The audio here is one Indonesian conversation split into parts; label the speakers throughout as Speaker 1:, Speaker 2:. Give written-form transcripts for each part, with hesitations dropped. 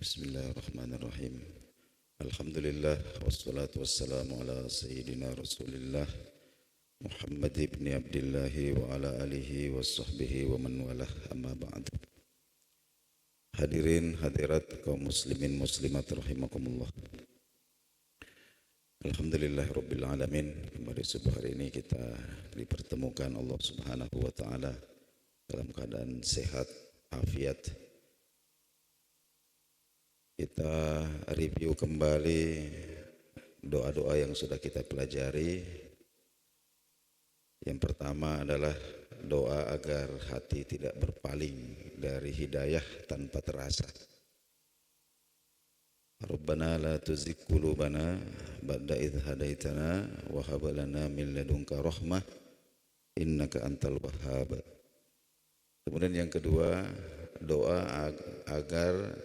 Speaker 1: Bismillahirrahmanirrahim. Alhamdulillah wassalatu wassalamu ala sayyidina Rasulillah Muhammad ibn Abdullah wa ala alihi wa sahbihi wa man walah, amma ba'd. Hadirin hadirat kaum muslimin muslimat rahimakumullah. Alhamdulillah rabbil alamin. Pada subuh hari ini kita dipertemukan Allah Subhanahu wa taala dalam keadaan sehat, afiat. Kita review kembali doa-doa yang sudah kita pelajari. Yang pertama adalah doa agar hati tidak berpaling dari hidayah tanpa terasa. Rabbana la tuzigh qulubana ba'da idh hadaitana wa hab lana min ladunka rahmah innaka antal wahhab. Kemudian yang kedua, doa agar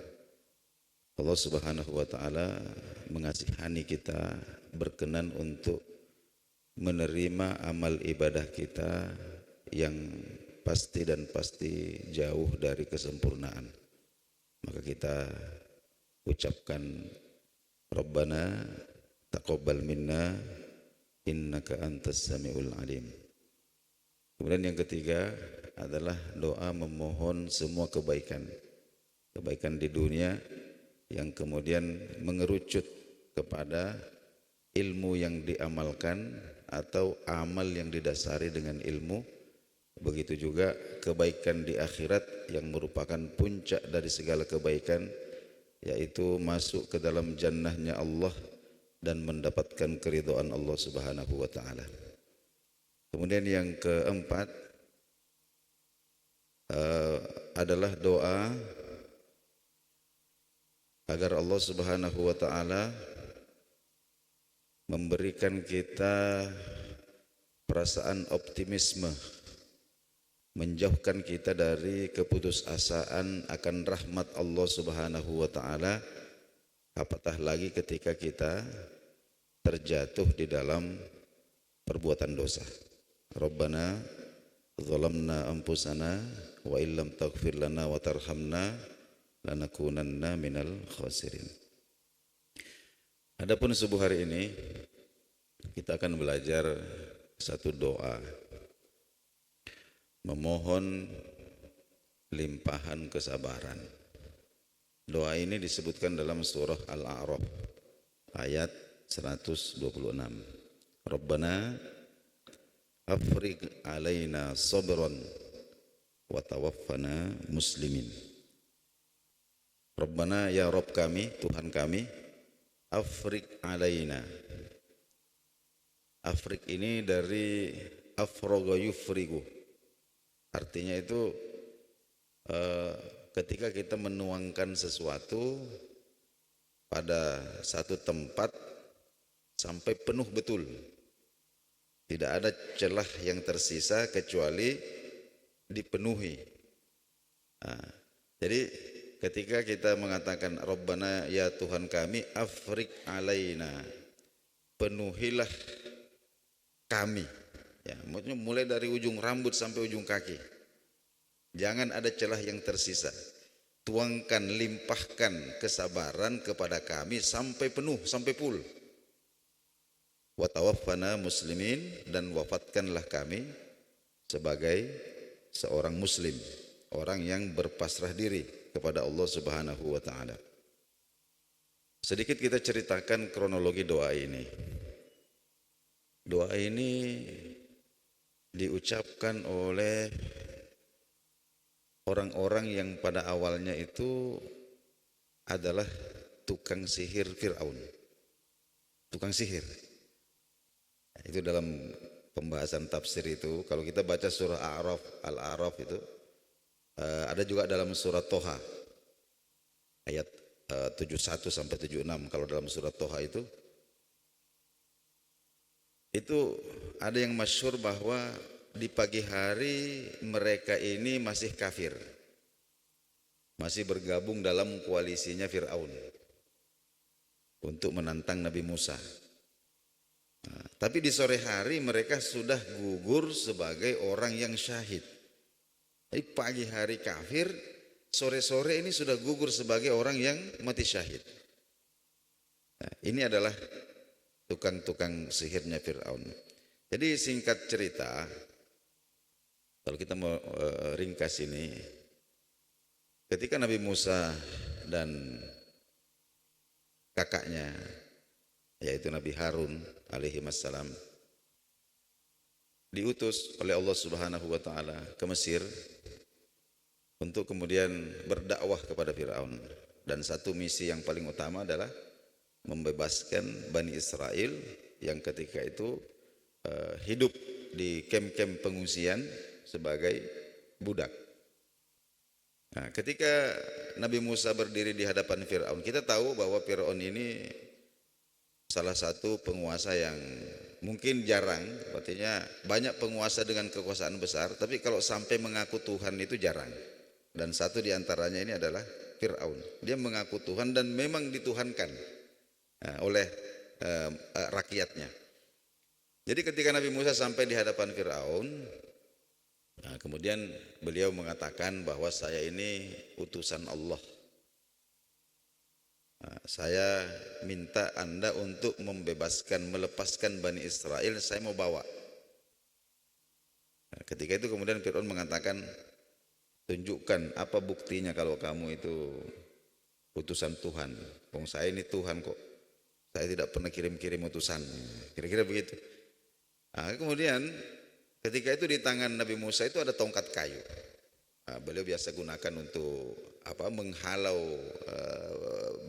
Speaker 1: Allah Subhanahu wa taala mengasihani kita, berkenan untuk menerima amal ibadah kita yang pasti dan pasti jauh dari kesempurnaan. Maka kita ucapkan Rabbana taqabbal minna innaka antas samiul alim. Kemudian yang ketiga adalah doa memohon semua kebaikan di dunia yang kemudian mengerucut kepada ilmu yang diamalkan atau amal yang didasari dengan ilmu. Begitu juga kebaikan di akhirat yang merupakan puncak dari segala kebaikan, yaitu masuk ke dalam jannahnya Allah dan mendapatkan keridhaan Allah Subhanahu wa taala. Kemudian yang keempat adalah doa agar Allah Subhanahu wa taala memberikan kita perasaan optimisme, menjauhkan kita dari keputusasaan akan rahmat Allah Subhanahu wa taala, apatah lagi ketika kita terjatuh di dalam perbuatan dosa. Rabbana zalamna anfusana wa illam taghfir lana wa tarhamna lanakunanna minal khasirin. Adapun subuh hari ini kita akan belajar satu doa memohon limpahan kesabaran. Doa ini disebutkan dalam surah Al-A'raf ayat 126. Rabbana afrigh alaina sabran wa tawaffana muslimin. Rabbana, ya Rabb kami, Tuhan kami, afrigh alaina. Afrigh ini dari afroga yufrigu. Artinya itu ketika kita menuangkan sesuatu pada satu tempat sampai penuh betul. Tidak ada celah yang tersisa kecuali dipenuhi. Nah, jadi ketika kita mengatakan Rabbana, ya Tuhan kami, afrigh alaina, penuhilah kami. Ya, maksudnya mulai dari ujung rambut sampai ujung kaki. Jangan ada celah yang tersisa. Tuangkan, limpahkan kesabaran kepada kami sampai penuh, sampai full. Wa tawaffana muslimin, dan wafatkanlah kami sebagai seorang muslim, orang yang berpasrah diri kepada Allah Subhanahu wa taala. Sedikit kita ceritakan kronologi doa ini. Doa ini diucapkan oleh orang-orang yang pada awalnya itu adalah tukang sihir Fir'aun. Tukang sihir. Itu dalam pembahasan tafsir itu, kalau kita baca surah Al-A'raf itu, ada juga dalam surat Toha ayat 71 sampai 76. Kalau dalam surat Toha itu ada yang masyhur bahwa di pagi hari mereka ini masih kafir, masih bergabung dalam koalisinya Fir'aun untuk menantang Nabi Musa. Nah, tapi di sore hari mereka sudah gugur sebagai orang yang syahid. Jadi pagi hari kafir, sore-sore ini sudah gugur sebagai orang yang mati syahid. Nah, ini adalah tukang-tukang sihirnya Fir'aun. Jadi singkat cerita, kalau kita mau ringkas ini, ketika Nabi Musa dan kakaknya, yaitu Nabi Harun alaihi wassalam, diutus oleh Allah Subhanahu wa taala ke Mesir untuk kemudian berdakwah kepada Firaun, dan satu misi yang paling utama adalah membebaskan Bani Israel yang ketika itu hidup di kem-kem pengungsian sebagai budak. Nah, ketika Nabi Musa berdiri di hadapan Firaun, kita tahu bahwa Firaun ini salah satu penguasa yang mungkin jarang, artinya banyak penguasa dengan kekuasaan besar, tapi kalau sampai mengaku Tuhan itu jarang. Dan satu di antaranya ini adalah Fir'aun. Dia mengaku Tuhan dan memang dituhankan oleh rakyatnya. Jadi ketika Nabi Musa sampai di hadapan Fir'aun, kemudian beliau mengatakan bahwa saya ini utusan Allah. Saya minta Anda untuk membebaskan, melepaskan Bani Israel, saya mau bawa. Ketika itu kemudian Fir'aun mengatakan, tunjukkan apa buktinya kalau kamu itu utusan Tuhan. Wong saya ini Tuhan kok, saya tidak pernah kirim-kirim utusan. Kira-kira begitu. Kemudian ketika itu di tangan Nabi Musa itu ada tongkat kayu. Beliau biasa gunakan untuk menghalau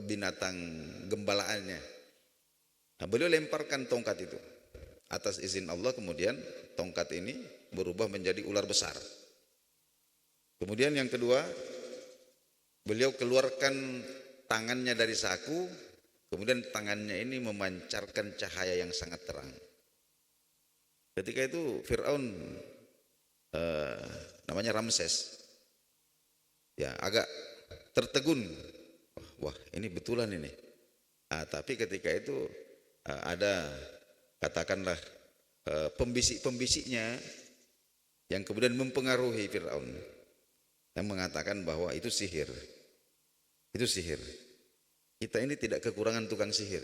Speaker 1: binatang gembalaannya. Beliau lemparkan tongkat itu. Atas izin Allah kemudian tongkat ini berubah menjadi ular besar. Kemudian yang kedua, beliau keluarkan tangannya dari saku, kemudian tangannya ini memancarkan cahaya yang sangat terang. Ketika itu Fir'aun namanya Ramses, ya agak tertegun. Wah, ini betulan ini. Tapi ketika itu ada katakanlah pembisik-pembisiknya yang kemudian mempengaruhi Fir'aun, yang mengatakan bahwa itu sihir. Itu sihir. Kita ini tidak kekurangan tukang sihir.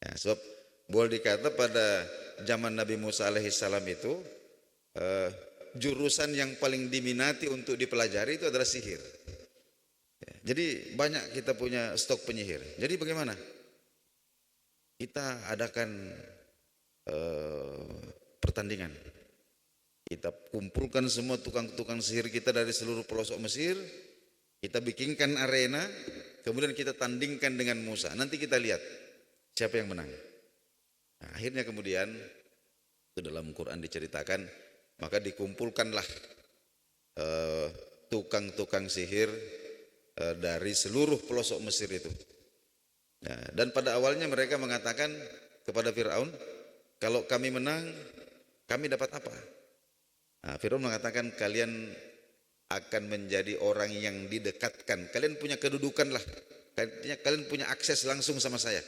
Speaker 1: Ya, sebab boleh dikata pada zaman Nabi Musa alaihissalam itu jurusan yang paling diminati untuk dipelajari itu adalah sihir. Ya, jadi banyak kita punya stok penyihir. Jadi bagaimana? Kita adakan pertandingan. Kita kumpulkan semua tukang-tukang sihir kita dari seluruh pelosok Mesir, kita bikinkan arena, kemudian kita tandingkan dengan Musa. Nanti kita lihat siapa yang menang. Nah, akhirnya kemudian itu dalam Quran diceritakan, maka dikumpulkanlah tukang-tukang sihir dari seluruh pelosok Mesir itu. Nah, dan pada awalnya mereka mengatakan kepada Fir'aun, kalau kami menang, kami dapat apa? Fir'aun mengatakan, kalian akan menjadi orang yang didekatkan. Kalian punya kedudukan lah. Kalian punya akses langsung sama saya.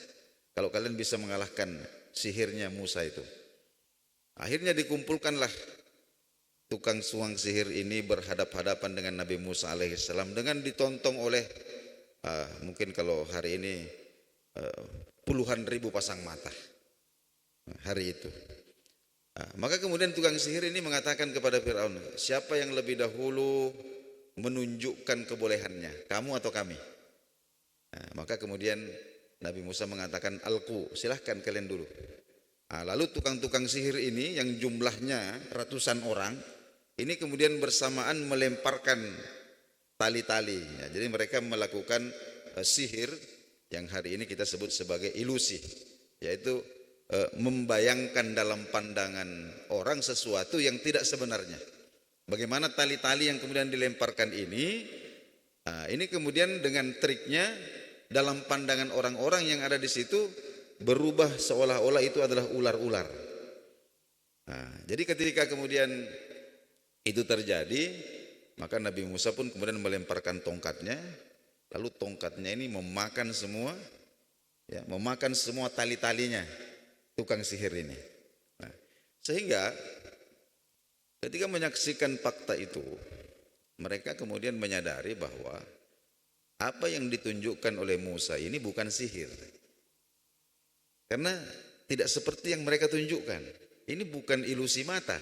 Speaker 1: Kalau kalian bisa mengalahkan sihirnya Musa itu. Akhirnya dikumpulkanlah tukang suang sihir ini berhadap-hadapan dengan Nabi Musa alaihissalam dengan ditontong oleh mungkin kalau hari ini puluhan ribu pasang mata hari itu. Maka kemudian tukang sihir ini mengatakan kepada Fir'aun, siapa yang lebih dahulu menunjukkan kebolehannya, kamu atau kami? Maka kemudian Nabi Musa mengatakan, alqu, silahkan kalian dulu. Lalu tukang-tukang sihir ini yang jumlahnya ratusan orang, ini kemudian bersamaan melemparkan tali-tali. Jadi mereka melakukan sihir yang hari ini kita sebut sebagai ilusi, yaitu membayangkan dalam pandangan orang sesuatu yang tidak sebenarnya. Bagaimana tali-tali yang kemudian dilemparkan ini kemudian dengan triknya dalam pandangan orang-orang yang ada di situ berubah seolah-olah itu adalah ular-ular. Jadi ketika kemudian itu terjadi, maka Nabi Musa pun kemudian melemparkan tongkatnya, lalu tongkatnya ini memakan semua, memakan semua tali-talinya tukang sihir ini. Sehingga ketika menyaksikan fakta itu, mereka kemudian menyadari bahwa apa yang ditunjukkan oleh Musa ini bukan sihir. Karena tidak seperti yang mereka tunjukkan. Ini bukan ilusi mata.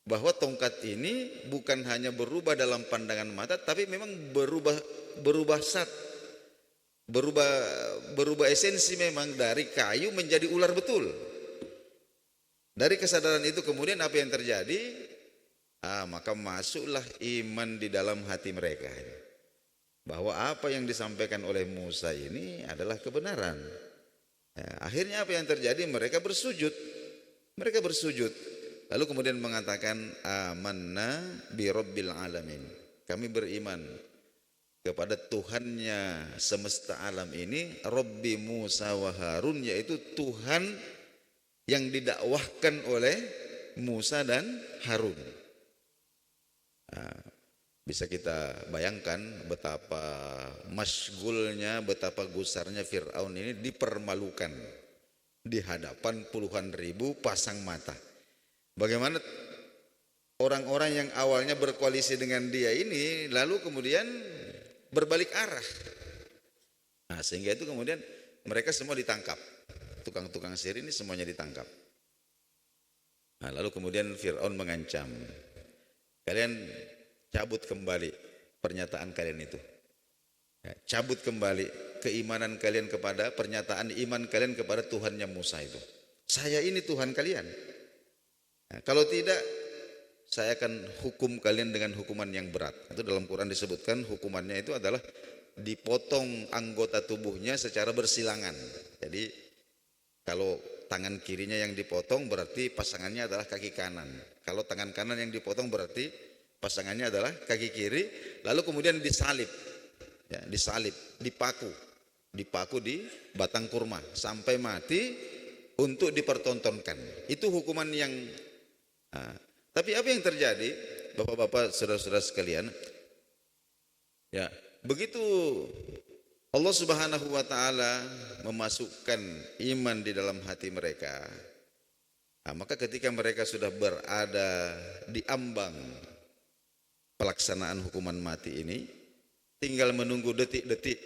Speaker 1: Bahwa tongkat ini bukan hanya berubah dalam pandangan mata, tapi memang berubah zat, berubah esensi, memang dari kayu menjadi ular betul. Dari kesadaran itu kemudian apa yang terjadi? Maka masuklah iman di dalam hati mereka, bahwa apa yang disampaikan oleh Musa ini adalah kebenaran. Akhirnya apa yang terjadi? Mereka bersujud. Lalu kemudian mengatakan, amanna bi rabbil alamin. Kami beriman kepada Tuhannya semesta alam ini, Rabbi Musa wa Harun, yaitu Tuhan yang didakwahkan oleh Musa dan Harun. Bisa kita bayangkan betapa masyghulnya, betapa gusarnya Fir'aun ini dipermalukan di hadapan puluhan ribu pasang mata. Bagaimana orang-orang yang awalnya berkoalisi dengan dia ini lalu kemudian berbalik arah. Sehingga itu kemudian mereka semua ditangkap. Tukang-tukang sihir ini semuanya ditangkap. Lalu kemudian Fir'aun mengancam, kalian cabut kembali pernyataan kalian itu. Cabut kembali keimanan kalian kepada, pernyataan iman kalian kepada Tuhannya Musa itu. Saya ini Tuhan kalian. Kalau tidak, saya akan hukum kalian dengan hukuman yang berat. Itu dalam Quran disebutkan hukumannya itu adalah dipotong anggota tubuhnya secara bersilangan. Jadi kalau tangan kirinya yang dipotong berarti pasangannya adalah kaki kanan. Kalau tangan kanan yang dipotong berarti pasangannya adalah kaki kiri. Lalu kemudian disalib, dipaku di batang kurma sampai mati untuk dipertontonkan. Itu hukuman yang. Tapi apa yang terjadi, bapak-bapak, saudara-saudara sekalian? Begitu Allah Subhanahu wa ta'ala memasukkan iman di dalam hati mereka, maka ketika mereka sudah berada di ambang pelaksanaan hukuman mati ini, tinggal menunggu detik-detik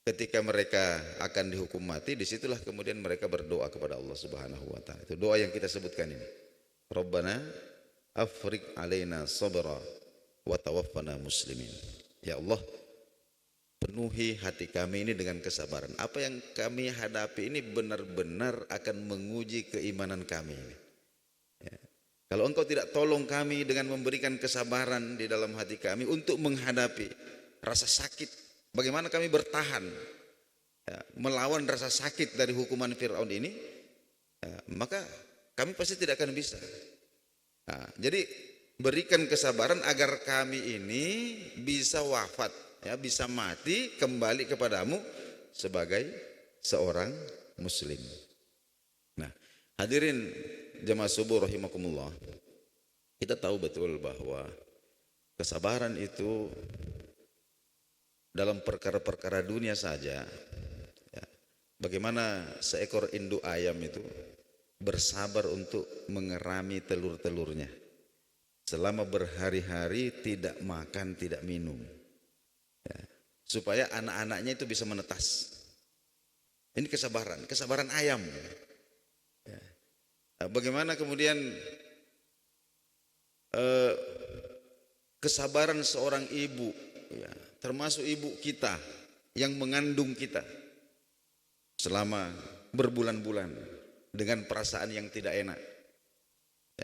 Speaker 1: ketika mereka akan dihukum mati. Disitulah kemudian mereka berdoa kepada Allah Subhanahu wa ta'ala. Itu doa yang kita sebutkan ini, Rabbana afriq alaina sabra wa tawaffana muslimin. Ya Allah, penuhi hati kami ini dengan kesabaran. Apa yang kami hadapi ini benar-benar akan menguji keimanan kami. Kalau Engkau tidak tolong kami dengan memberikan kesabaran di dalam hati kami untuk menghadapi rasa sakit, bagaimana kami bertahan melawan rasa sakit dari hukuman Fir'aun ini, maka kami pasti tidak akan bisa. Jadi berikan kesabaran agar kami ini bisa wafat, bisa mati kembali kepadamu sebagai seorang muslim. Nah, hadirin jamaah subuh rahimakumullah, kita tahu betul bahwa kesabaran itu dalam perkara-perkara dunia saja, bagaimana seekor induk ayam itu bersabar untuk mengerami telur-telurnya selama berhari-hari tidak makan, tidak minum, supaya anak-anaknya itu bisa menetas. Ini kesabaran ayam. Bagaimana kemudian kesabaran seorang ibu, termasuk ibu kita yang mengandung kita selama berbulan-bulan dengan perasaan yang tidak enak,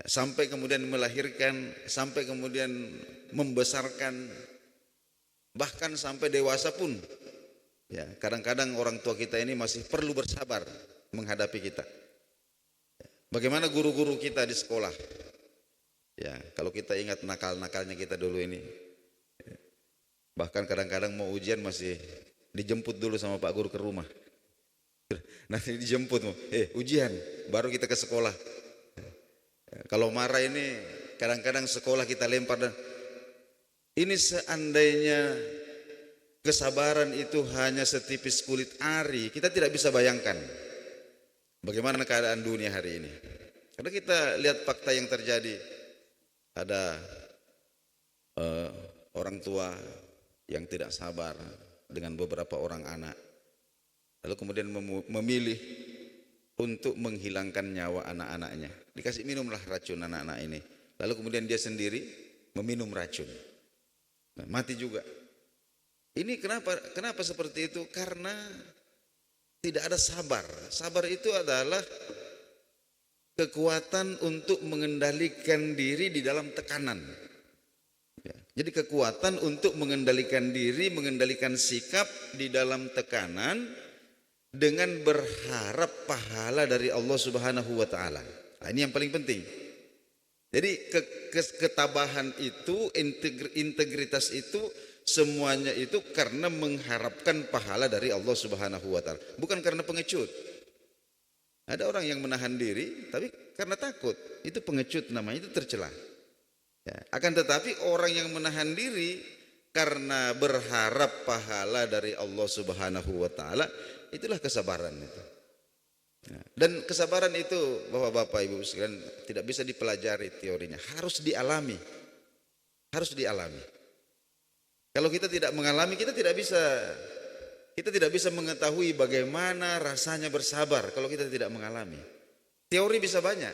Speaker 1: sampai kemudian melahirkan, sampai kemudian membesarkan, bahkan sampai dewasa pun. Kadang-kadang orang tua kita ini masih perlu bersabar menghadapi kita. Bagaimana guru-guru kita di sekolah? Kalau kita ingat nakal-nakalnya kita dulu ini, bahkan kadang-kadang mau ujian masih dijemput dulu sama Pak Guru ke rumah. Nanti dijemput, ujian, baru kita ke sekolah. Kalau marah ini kadang-kadang sekolah kita lempar. Dan ini seandainya kesabaran itu hanya setipis kulit ari, kita tidak bisa bayangkan bagaimana keadaan dunia hari ini. Karena kita lihat fakta yang terjadi. Ada eh, orang tua yang tidak sabar dengan beberapa orang anak, lalu kemudian memilih untuk menghilangkan nyawa anak-anaknya. Dikasih minumlah racun anak-anak ini, lalu kemudian dia sendiri meminum racun, nah, mati juga. Ini kenapa seperti itu? Karena tidak ada sabar. Sabar itu adalah kekuatan untuk mengendalikan diri di dalam tekanan. Ya. Jadi kekuatan untuk mengendalikan diri, mengendalikan sikap di dalam tekanan dengan berharap pahala dari Allah Subhanahu wa taala. Nah, ini yang paling penting. Jadi ketabahan itu, integritas itu, semuanya itu karena mengharapkan pahala dari Allah Subhanahu wa taala, bukan karena pengecut. Ada orang yang menahan diri tapi karena takut, itu pengecut namanya, itu tercela. Ya, akan tetapi orang yang menahan diri karena berharap pahala dari Allah Subhanahu wa taala, itulah kesabaran itu. Ya, dan kesabaran itu Bapak-bapak Ibu sekalian tidak bisa dipelajari teorinya, harus dialami. Harus dialami. Kalau kita tidak mengalami, kita tidak bisa mengetahui bagaimana rasanya bersabar kalau kita tidak mengalami. Teori bisa banyak.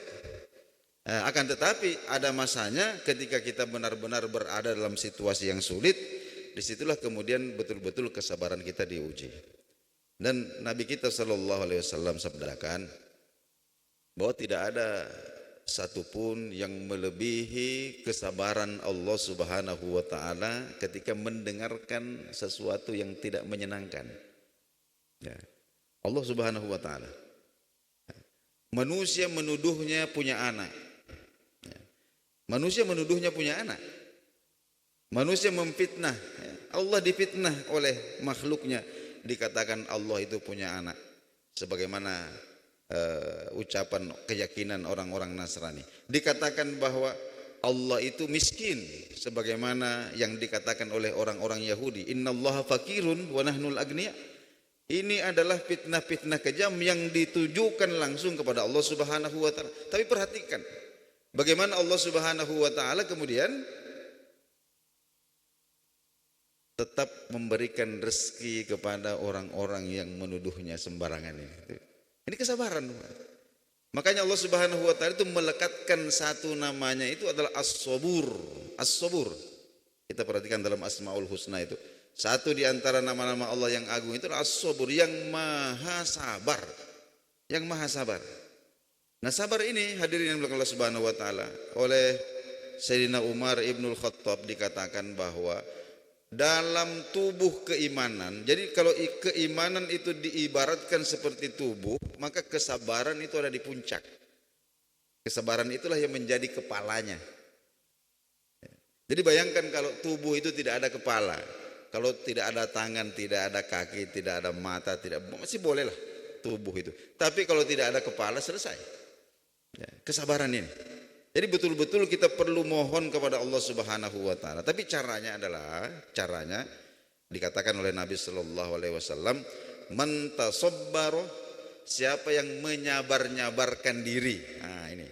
Speaker 1: Akan tetapi ada masanya ketika kita benar-benar berada dalam situasi yang sulit, disitulah kemudian betul-betul kesabaran kita diuji. Dan Nabi kita Shallallahu Alaihi Wasallam sabdakan bahwa tidak ada satupun yang melebihi kesabaran Allah Subhanahu wa taala ketika mendengarkan sesuatu yang tidak menyenangkan. Ya. Allah Subhanahu wa taala. Manusia menuduhnya punya anak. Ya. Manusia menuduhnya punya anak. Manusia memfitnah. Ya. Allah difitnah oleh makhluknya. Dikatakan Allah itu punya anak. Sebagaimana ucapan keyakinan orang-orang Nasrani. Dikatakan bahwa Allah itu miskin, sebagaimana yang dikatakan oleh orang-orang Yahudi, innallaha fakirun wa nahnul agniya. Ini adalah fitnah-fitnah kejam yang ditujukan langsung kepada Allah Subhanahu wa taala. Tapi perhatikan bagaimana Allah Subhanahu wa taala kemudian tetap memberikan rezeki kepada orang-orang yang menuduhnya sembarangan ini. Ini kesabaran. Makanya Allah Subhanahu wa taala itu melekatkan satu namanya itu adalah As-Sabur. As-Sabur. Kita perhatikan dalam Asmaul Husna itu. Satu di antara nama-nama Allah yang agung itu adalah As-Sabur, yang maha sabar. Yang maha sabar. Nah, sabar ini hadirin yang dimuliakan Allah Subhanahu wa taala, oleh Sayyidina Umar Ibnul Khattab dikatakan bahwa dalam tubuh keimanan, jadi kalau keimanan itu diibaratkan seperti tubuh, maka kesabaran itu ada di puncak. Kesabaran itulah yang menjadi kepalanya. Jadi bayangkan kalau tubuh itu tidak ada kepala, kalau tidak ada tangan, tidak ada kaki, tidak ada mata, masih bolehlah tubuh itu. Tapi kalau tidak ada kepala, selesai. Ya, kesabaran ini. Jadi betul-betul kita perlu mohon kepada Allah Subhanahu wa taala. Tapi caranya dikatakan oleh Nabi sallallahu alaihi wasallam, man tasabbara, siapa yang menyabar-nyabarkan diri. Nah, ini.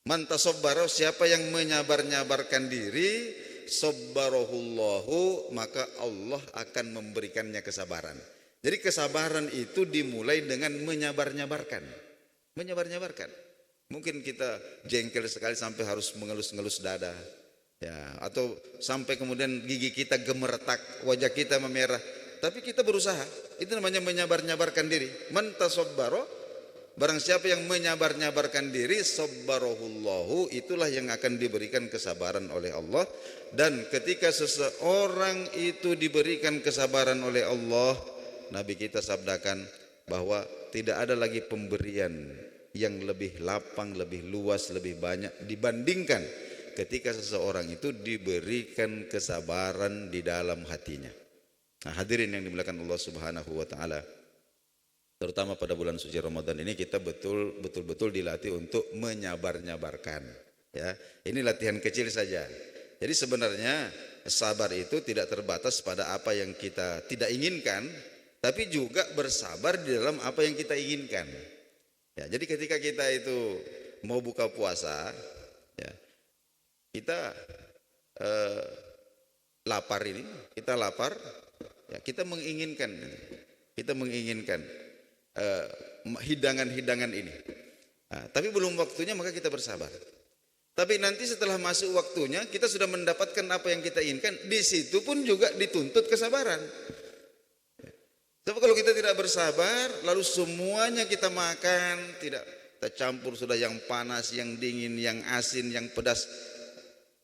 Speaker 1: Man tasabbara, siapa yang menyabar-nyabarkan diri, sabbarahullahu, maka Allah akan memberikannya kesabaran. Jadi kesabaran itu dimulai dengan menyabar-nyabarkan. Menyabar-nyabarkan. Mungkin kita jengkel sekali sampai harus mengelus-ngelus dada, ya, atau sampai kemudian gigi kita gemeretak, wajah kita memerah. Tapi kita berusaha. Itu namanya menyabar-nyabarkan diri. Man tasabbara, barang siapa yang menyabar-nyabarkan diri, sabbarahullahu, itulah yang akan diberikan kesabaran oleh Allah. Dan ketika seseorang itu diberikan kesabaran oleh Allah, Nabi kita sabdakan bahwa tidak ada lagi pemberian yang lebih lapang, lebih luas, lebih banyak dibandingkan ketika seseorang itu diberikan kesabaran di dalam hatinya. Nah, hadirin yang dimuliakan Allah Subhanahu wa taala, terutama pada bulan suci Ramadan ini kita betul-betul dilatih untuk menyabar-nyabarkan, ya. Ini latihan kecil saja. Jadi sebenarnya sabar itu tidak terbatas pada apa yang kita tidak inginkan, tapi juga bersabar di dalam apa yang kita inginkan. Ya, jadi ketika kita itu mau buka puasa, ya, kita lapar ini, kita lapar, ya kita menginginkan hidangan-hidangan ini. Nah, tapi belum waktunya, maka kita bersabar. Tapi nanti setelah masuk waktunya, kita sudah mendapatkan apa yang kita inginkan, di situ pun juga dituntut kesabaran. Tapi kalau kita tidak bersabar, lalu semuanya kita makan, tidak tercampur, sudah yang panas, yang dingin, yang asin, yang pedas,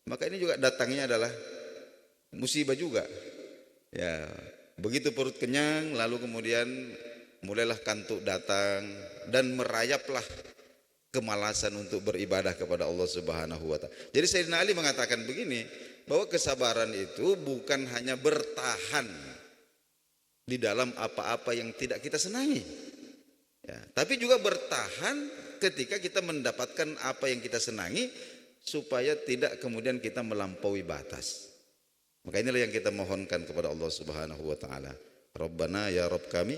Speaker 1: maka ini juga datangnya adalah musibah juga. Ya, begitu perut kenyang, lalu kemudian mulailah kantuk datang dan merayaplah kemalasan untuk beribadah kepada Allah Subhanahu wa taala. Jadi Sayyidina Ali mengatakan begini, bahwa kesabaran itu bukan hanya bertahan di dalam apa-apa yang tidak kita senangi, ya, tapi juga bertahan ketika kita mendapatkan apa yang kita senangi, supaya tidak kemudian kita melampaui batas. Maka inilah yang kita mohonkan kepada Allah Subhanahu wa taala. Rabbana, ya Rabb kami,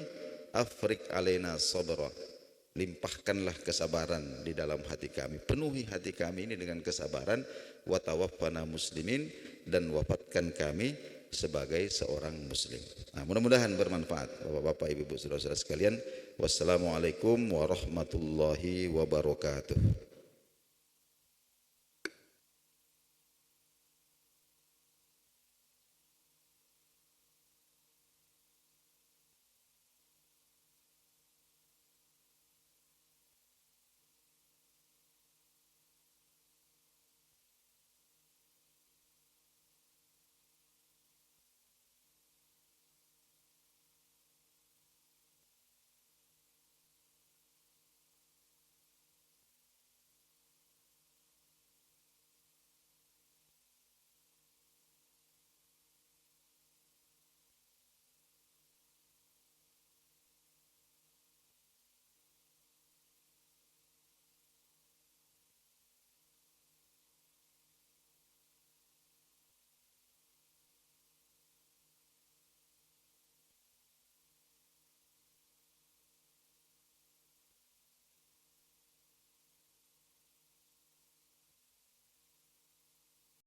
Speaker 1: afrik alaina sabra, limpahkanlah kesabaran di dalam hati kami, penuhi hati kami ini dengan kesabaran, wa tawaffana muslimin, dan wafatkan kami sebagai seorang muslim. Nah, mudah-mudahan bermanfaat Bapak-bapak, Ibu-ibu, saudara-saudara sekalian. Wassalamualaikum warahmatullahi wabarakatuh.